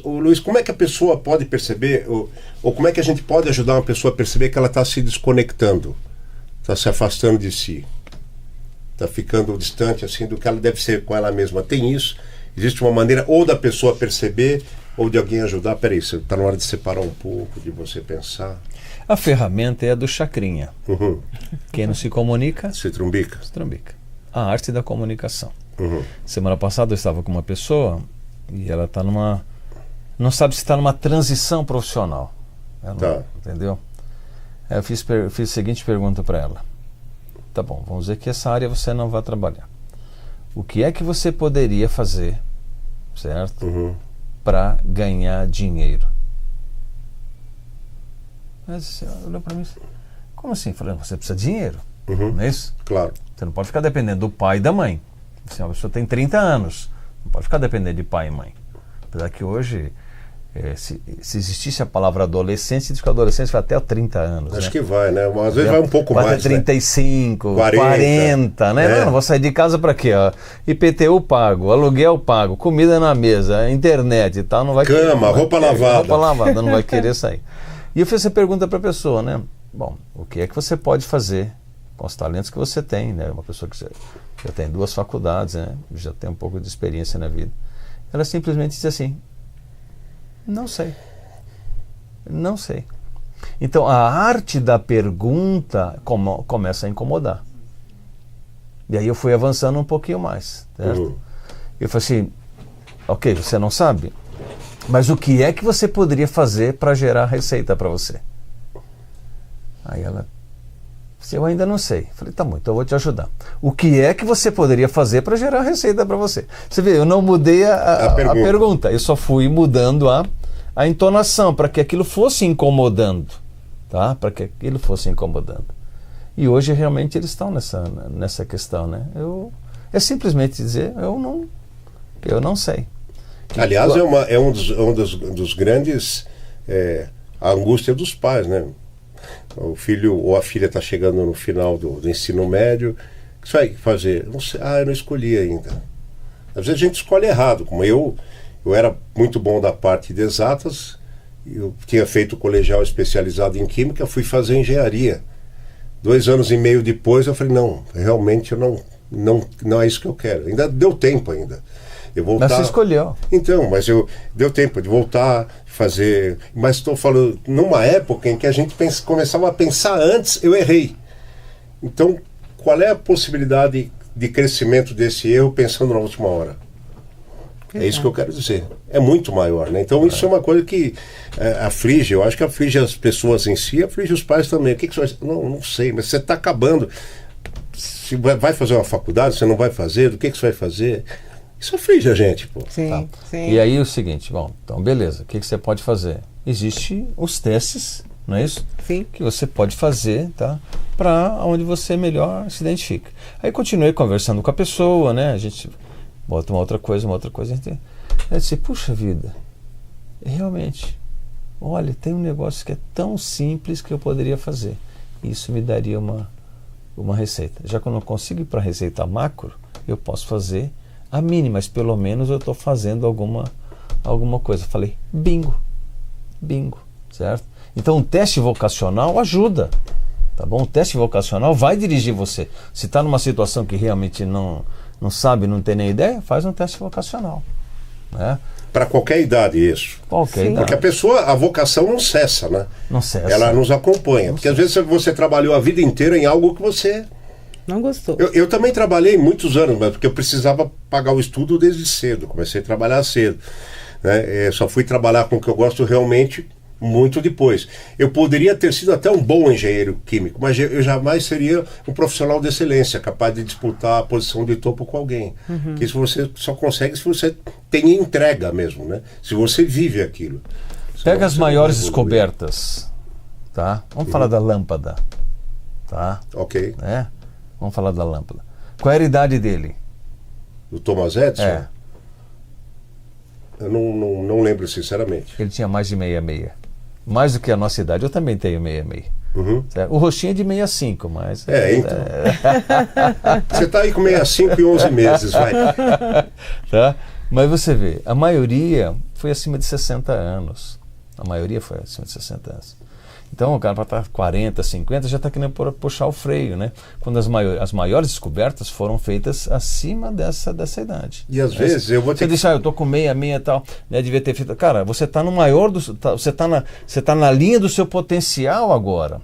ô, Luiz, como é que a pessoa pode perceber, ou como é que a gente pode ajudar uma pessoa a perceber que ela está se desconectando, está se afastando de si, está ficando distante assim do que ela deve ser com ela mesma? Tem isso? Existe uma maneira ou da pessoa perceber ou de alguém ajudar? Peraí, está na hora de separar um pouco, de você pensar. A ferramenta é a do chacrinha. Quem não se comunica, se trumbica. A arte da comunicação. Uhum. Semana passada eu estava com uma pessoa e ela está não sabe se está numa transição profissional. Entendeu? Aí eu fiz a seguinte pergunta para ela. Tá bom, vamos dizer que essa área você não vai trabalhar. O que é que você poderia fazer, certo? Uhum. Para ganhar dinheiro? Mas ela olhou para mim, como assim? Eu falei, você precisa de dinheiro, não é isso? Claro. Você não pode ficar dependendo do pai e da mãe. Assim, uma pessoa tem 30 anos, não pode ficar dependendo de pai e mãe. Apesar que hoje, se existisse a palavra adolescência, diz que a adolescência vai até 30 anos. Acho né? que vai, né? Às vezes vai um pouco mais. Vai até 35, né? 40, né? Não vou sair de casa para quê? Ó? IPTU pago, aluguel pago, comida na mesa, internet e tal. Não vai Cama, roupa lavada. Roupa lavada, não vai querer sair. E eu fiz essa pergunta para a pessoa, né? Bom, o que é que você pode fazer com os talentos que você tem, né? Uma pessoa que já tem 2 faculdades, né? Já tem um pouco de experiência na vida. Ela simplesmente disse assim, não sei. Não sei. Então a arte da pergunta começa a incomodar. E aí eu fui avançando um pouquinho mais, certo? Eu falei assim, ok, você não sabe, mas o que é que você poderia fazer para gerar receita para você? Aí ela, eu ainda não sei. Falei, tá bom, então eu vou te ajudar. O que é que você poderia fazer para gerar receita para você? Você vê, eu não mudei a pergunta, eu só fui mudando a entonação para que aquilo fosse incomodando, tá? Para que aquilo fosse incomodando. E hoje realmente eles estão nessa questão, né? É simplesmente dizer, eu não sei. Aliás, é um dos grandes a angústia dos pais, né? O filho ou a filha está chegando no final do ensino médio, o que você vai fazer? Não sei, eu não escolhi ainda. Às vezes a gente escolhe errado, como eu era muito bom da parte de exatas, eu tinha feito colegial especializado em química, fui fazer engenharia. 2 anos e meio depois eu falei, não, realmente eu não é isso que eu quero. Ainda deu tempo ainda. Mas você escolheu. Então, mas deu tempo de voltar, fazer. Mas estou falando, numa época em que a gente começava a pensar antes, eu errei. Então, qual é a possibilidade de crescimento desse erro pensando na última hora? É isso que eu quero dizer. É muito maior, né? Então, isso é uma coisa que aflige, eu acho que aflige as pessoas em si, aflige os pais também. O que você vai fazer? Não sei, mas você está acabando. Se vai fazer uma faculdade, você não vai fazer, do que você vai fazer? Isso aflige a gente, pô. Sim, tá. sim. E aí o seguinte, bom, então beleza, o que você pode fazer? Existem os testes, não é isso? Sim. Que você pode fazer, tá? Para onde você melhor se identifica. Aí continuei conversando com a pessoa, né? A gente bota uma outra coisa. Eu disse, puxa vida, realmente, olha, tem um negócio que é tão simples que eu poderia fazer. Isso me daria uma receita. Já que eu não consigo ir para a receita macro, eu posso fazer a mínima, mas pelo menos eu estou fazendo alguma coisa. Falei, bingo, certo? Então um teste vocacional ajuda, tá bom? O teste vocacional vai dirigir você. Se está numa situação que realmente não sabe, não tem nem ideia, faz um teste vocacional, né? Para qualquer idade isso. Qualquer idade. Porque a pessoa, a vocação não cessa, né? Não cessa. Ela nos acompanha. Porque às vezes você trabalhou a vida inteira em algo que você não gostou. Eu também trabalhei muitos anos, mas porque eu precisava pagar o estudo desde cedo. Comecei a trabalhar cedo, né? Só fui trabalhar com o que eu gosto realmente muito depois. Eu poderia ter sido até um bom engenheiro químico, mas eu jamais seria um profissional de excelência, capaz de disputar a posição de topo com alguém. Que isso você só consegue se você tem entrega mesmo, né? Se você vive aquilo. Pega as maiores descobertas, tá? Vamos falar da lâmpada, tá? Ok. Vamos falar da lâmpada. Qual era a idade dele? Do Thomas Edison? Eu não lembro sinceramente. Ele tinha mais de 66. Mais do que a nossa idade. Eu também tenho 66. O rostinho é de 65, mas... então. Você está aí com 65 e 11 meses, vai. Tá? Mas você vê, a maioria foi acima de 60 anos. A maioria foi acima de 60 anos. Então o cara para estar 40, 50 já está querendo puxar o freio, né? Quando as maiores descobertas foram feitas acima dessa idade. E às vezes eu vou ter você diz, eu tô com meia e tal, né? Devia ter feito. Cara, você está no maior você tá na linha do seu potencial agora.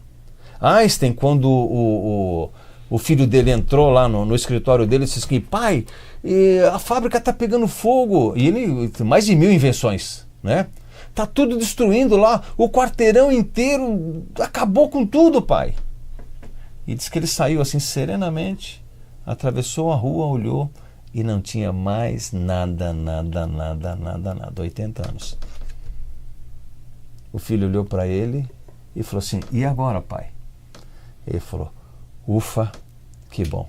Einstein, quando o filho dele entrou lá no escritório dele, disse assim, pai, a fábrica está pegando fogo. E ele mais de 1000 invenções, né? Tá tudo destruindo lá, o quarteirão inteiro acabou com tudo, pai. E diz que ele saiu assim serenamente, atravessou a rua, olhou e não tinha mais nada, 80 anos. O filho olhou para ele e falou assim, e agora, pai? Ele falou, ufa, que bom,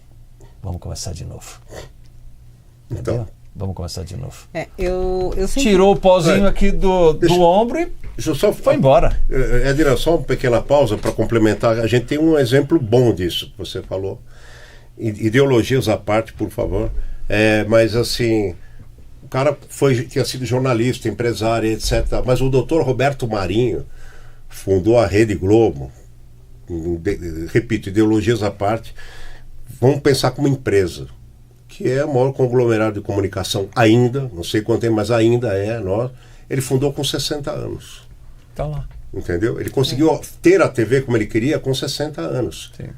vamos começar de novo. Entendeu? Então, vamos começar de novo. Eu sempre... Tirou o pozinho aqui do ombro e foi embora. Edna, só uma pequena pausa para complementar. A gente tem um exemplo bom disso que você falou. Ideologias à parte, por favor. Mas assim, o cara tinha sido jornalista, empresário, etc. Mas o doutor Roberto Marinho fundou a Rede Globo. Repito, ideologias à parte. Vamos pensar como empresa, que é o maior conglomerado de comunicação ainda, não sei quanto tempo, mas ainda ele fundou com 60 anos. Tá lá. Entendeu? Ele conseguiu ter a TV como ele queria com 60 anos. Sim.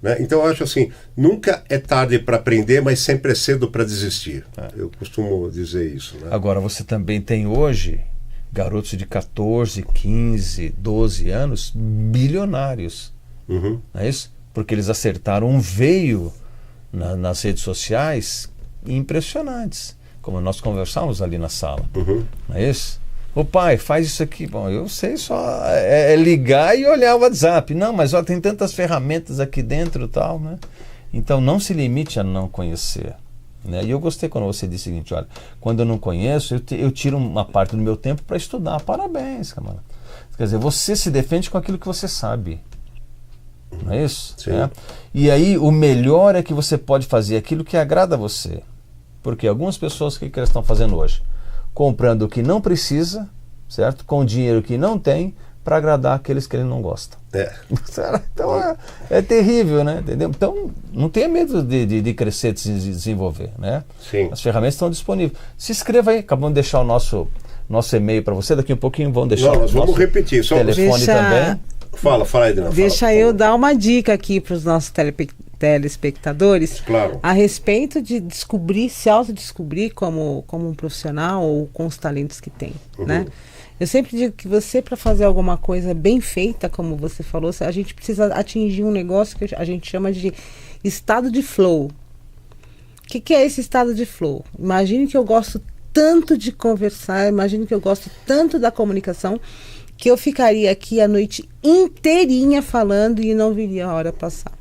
Né? Então eu acho assim, nunca é tarde para aprender, mas sempre é cedo para desistir. Eu costumo dizer isso. Né? Agora, você também tem hoje garotos de 14, 15, 12 anos bilionários. Uhum. Não é isso? Porque eles acertaram um veio nas redes sociais impressionantes, como nós conversamos ali na sala. Uhum. Não é isso? Ô pai, faz isso aqui. Bom, eu sei só ligar e olhar o WhatsApp. Não, mas ó, tem tantas ferramentas aqui dentro e tal, né? Então não se limite a não conhecer. Né? E eu gostei quando você disse o seguinte, olha, quando eu não conheço, eu tiro uma parte do meu tempo para estudar. Parabéns, camarada. Quer dizer, você se defende com aquilo que você sabe. Não é isso? Sim. É. E aí o melhor é que você pode fazer aquilo que agrada a você. Porque algumas pessoas, o que elas estão fazendo hoje? Comprando o que não precisa, certo? Com dinheiro que não tem, para agradar aqueles que ele não gosta. Então é terrível, né? Entendeu? Então não tenha medo de crescer, de se desenvolver, né? Sim. As ferramentas estão disponíveis. Se inscreva aí, acabamos de deixar o nosso e-mail para você, daqui um pouquinho vamos deixar nós vamos repetir. Telefone também. Fala, Edna. Deixa eu dar uma dica aqui para os nossos telespectadores, claro, a respeito de se autodescobrir como um profissional ou com os talentos que tem, né? Eu sempre digo que você, para fazer alguma coisa bem feita, como você falou, a gente precisa atingir um negócio que a gente chama de estado de flow. O que é esse estado de flow? Imagine que eu gosto tanto de conversar, imagine que eu gosto tanto da comunicação, que eu ficaria aqui a noite inteirinha falando e não viria a hora passar.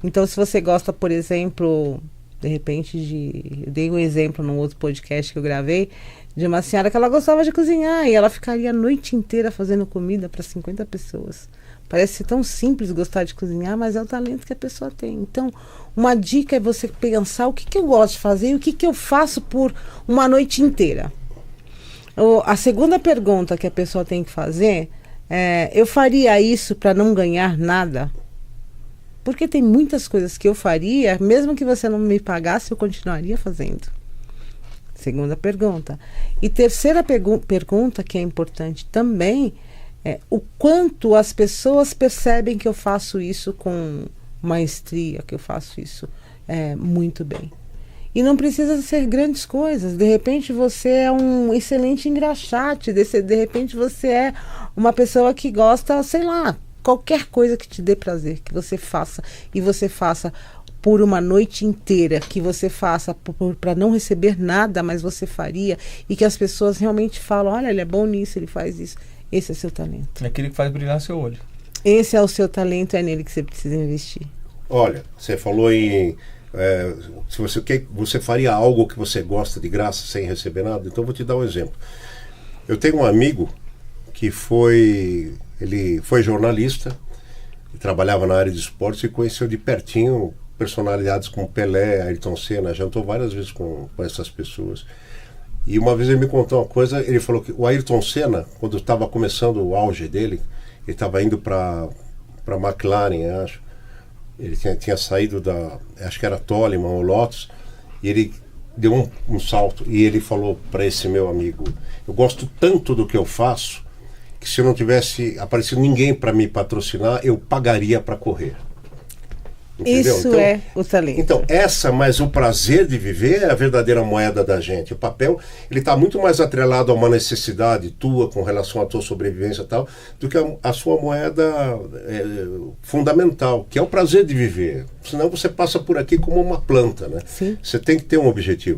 Então, se você gosta, por exemplo, de repente, eu dei um exemplo num outro podcast que eu gravei, de uma senhora que ela gostava de cozinhar e ela ficaria a noite inteira fazendo comida para 50 pessoas. Parece ser tão simples gostar de cozinhar, mas é o talento que a pessoa tem. Então, uma dica é você pensar o que eu gosto de fazer e o que eu faço por uma noite inteira. A segunda pergunta que a pessoa tem que fazer é: eu faria isso para não ganhar nada? Porque tem muitas coisas que eu faria, mesmo que você não me pagasse, eu continuaria fazendo. Segunda pergunta. E terceira pergunta, que é importante também, é o quanto as pessoas percebem que eu faço isso com maestria, que eu faço isso muito bem. E não precisa ser grandes coisas. De repente você é um excelente engraxate, de repente você é uma pessoa que gosta, sei lá, qualquer coisa que te dê prazer, que você faça, e você faça por uma noite inteira, que você faça para não receber nada, mas você faria, e que as pessoas realmente falam: olha, ele é bom nisso, ele faz isso. Esse é seu talento. É aquele que faz brilhar seu olho. Esse é o seu talento, é nele que você precisa investir. Olha, você falou em... se você faria algo que você gosta de graça sem receber nada, então vou te dar um exemplo. Eu tenho um amigo que ele foi jornalista, trabalhava na área de esportes e conheceu de pertinho personalidades como Pelé, Ayrton Senna, jantou várias vezes com essas pessoas. E uma vez ele me contou uma coisa, ele falou que o Ayrton Senna, quando estava começando o auge dele, ele estava indo para McLaren, acho. Ele tinha saído acho que era Toleman ou Lotus, e ele deu um salto. E ele falou para esse meu amigo, eu gosto tanto do que eu faço, que se eu não tivesse aparecido ninguém para me patrocinar, eu pagaria para correr. Entendeu? Isso então, é o talento. Então, mas o prazer de viver é a verdadeira moeda da gente. O papel, ele está muito mais atrelado a uma necessidade tua com relação à tua sobrevivência e tal, do que a sua moeda fundamental, que é o prazer de viver. Senão você passa por aqui como uma planta, né? Sim. Você tem que ter um objetivo.